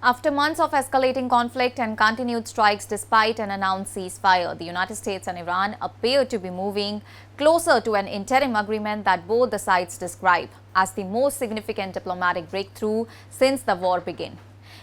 After months of escalating conflict and continued strikes despite an announced ceasefire, the United States and Iran appear to be moving closer to an interim agreement that both the sides describe as the most significant diplomatic breakthrough since the war began.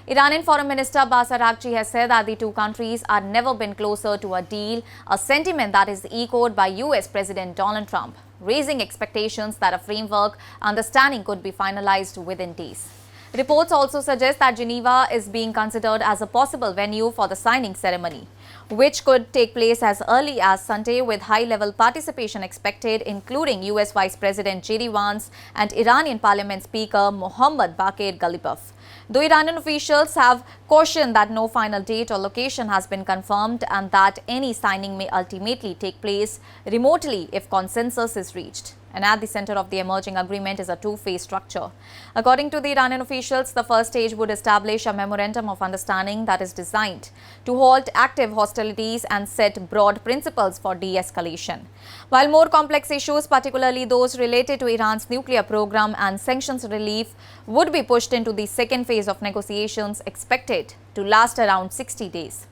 Iranian Foreign Minister Abbas Araghchi has said that the two countries have never been closer to a deal, a sentiment that is echoed by US President Donald Trump, raising expectations that a framework understanding could be finalized within days. Reports also suggest that Geneva is being considered as a possible venue for the signing ceremony, which could take place as early as Sunday with high-level participation expected, including US Vice President J.D. Vance and Iranian Parliament Speaker Mohammad Baqir Ghalibaf. Though Iranian officials have cautioned that no final date or location has been confirmed and that any signing may ultimately take place remotely if consensus is reached. And at the center of the emerging agreement is a two-phase structure. According to the Iranian officials, the first stage would establish a memorandum of understanding that is designed to halt active hostilities and set broad principles for de-escalation. While more complex issues, particularly those related to Iran's nuclear program and sanctions relief, would be pushed into the second phase of negotiations expected to last around 60 days.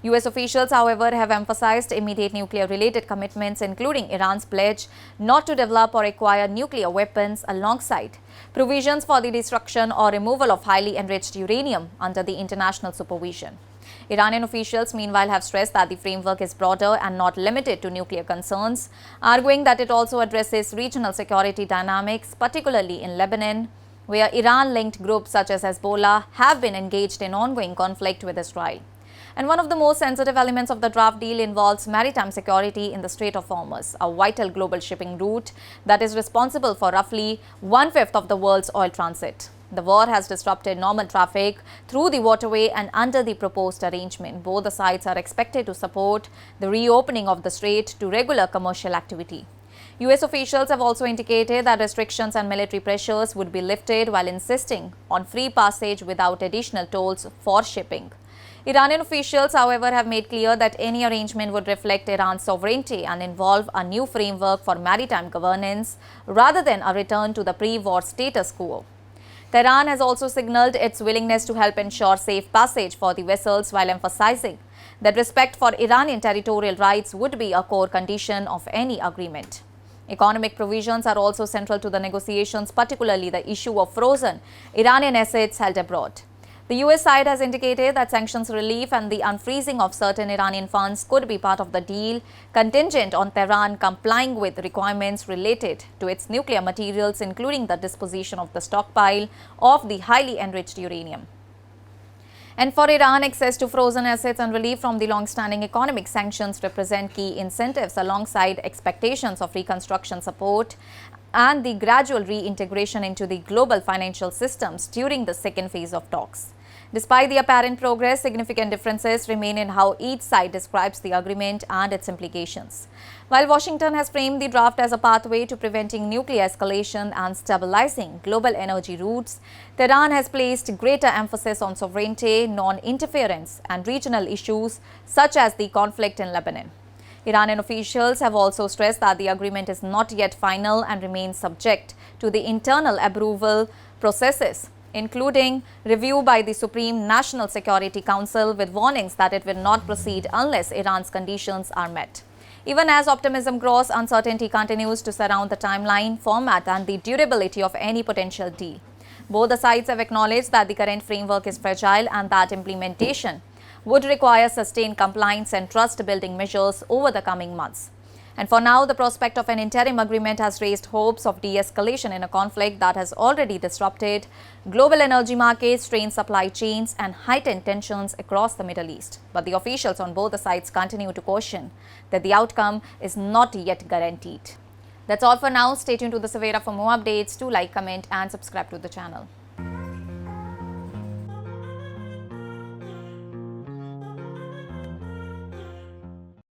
US officials, however, have emphasized immediate nuclear-related commitments, including Iran's pledge not to develop or acquire nuclear weapons, alongside provisions for the destruction or removal of highly enriched uranium under the international supervision. Iranian officials, meanwhile, have stressed that the framework is broader and not limited to nuclear concerns, arguing that it also addresses regional security dynamics, particularly in Lebanon, where Iran-linked groups such as Hezbollah have been engaged in ongoing conflict with Israel. And one of the most sensitive elements of the draft deal involves maritime security in the Strait of Hormuz, a vital global shipping route that is responsible for roughly one-fifth of the world's oil transit. The war has disrupted normal traffic through the waterway, and under the proposed arrangement, both the sides are expected to support the reopening of the strait to regular commercial activity. US officials have also indicated that restrictions and military pressures would be lifted while insisting on free passage without additional tolls for shipping. Iranian officials, however, have made clear that any arrangement would reflect Iran's sovereignty and involve a new framework for maritime governance rather than a return to the pre-war status quo. Tehran has also signaled its willingness to help ensure safe passage for the vessels, while emphasizing that respect for Iranian territorial rights would be a core condition of any agreement. Economic provisions are also central to the negotiations, particularly the issue of frozen Iranian assets held abroad. The US side has indicated that sanctions relief and the unfreezing of certain Iranian funds could be part of the deal, contingent on Tehran complying with requirements related to its nuclear materials, including the disposition of the stockpile of the highly enriched uranium. And for Iran, access to frozen assets and relief from the long-standing economic sanctions represent key incentives, alongside expectations of reconstruction support and the gradual reintegration into the global financial systems during the second phase of talks. Despite the apparent progress, significant differences remain in how each side describes the agreement and its implications. While Washington has framed the draft as a pathway to preventing nuclear escalation and stabilizing global energy routes, Tehran has placed greater emphasis on sovereignty, non-interference, and regional issues such as the conflict in Lebanon. Iranian officials have also stressed that the agreement is not yet final and remains subject to the internal approval processes, including review by the Supreme National Security Council, with warnings that it will not proceed unless Iran's conditions are met. Even as optimism grows, uncertainty continues to surround the timeline, format, and the durability of any potential deal. Both the sides have acknowledged that the current framework is fragile and that implementation would require sustained compliance and trust-building measures over the coming months. And for now, the prospect of an interim agreement has raised hopes of de-escalation in a conflict that has already disrupted global energy markets, strained supply chains, and heightened tensions across the Middle East. But the officials on both the sides continue to caution that the outcome is not yet guaranteed. That's all for now. Stay tuned to the Savera for more updates. Do like, comment, and subscribe to the channel.